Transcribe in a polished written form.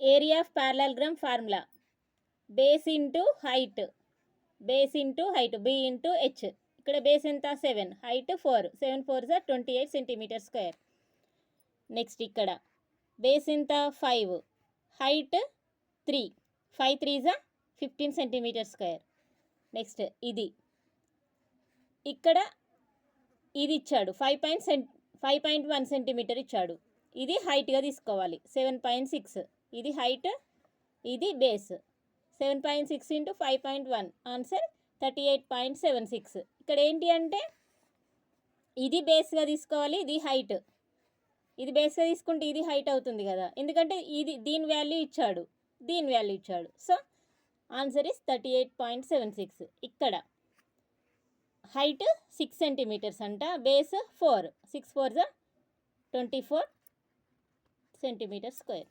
Area of parallelogram formula base into height B into H. ఇక్కడ base ఎంత 7, height 4, 7 4 28 centimetre square. Next ఇక్కడ base ఎంత 5, height 3, 5 3 15 centimetre square. Next ఇది ఇక్కడ ఇది ఇచ్చాడు 5.1 సెంటీమీటర్ ఇచ్చాడు. ఇది హైట్గా తీసుకోవాలి 7.6. ఇది హైట్, ఇది బేస్. 7.6 into 5.1 answer 38.76. ఇక్కడ ఏంటి అంటే ఇది బేస్గా తీసుకోవాలి, ఇది హైట్. ఇది బేస్గా తీసుకుంటే ఇది హైట్ అవుతుంది కదా, ఎందుకంటే ఇది దీని వాల్యూ ఇచ్చాడు, దీని వాల్యూ ఇచ్చాడు. So answer is 38.76. ఇక్కడ హైట్ 6 సెంటీమీటర్స్ అంట, బేస్ 4, 6 4 24 సెంటీమీటర్ స్క్వేర్.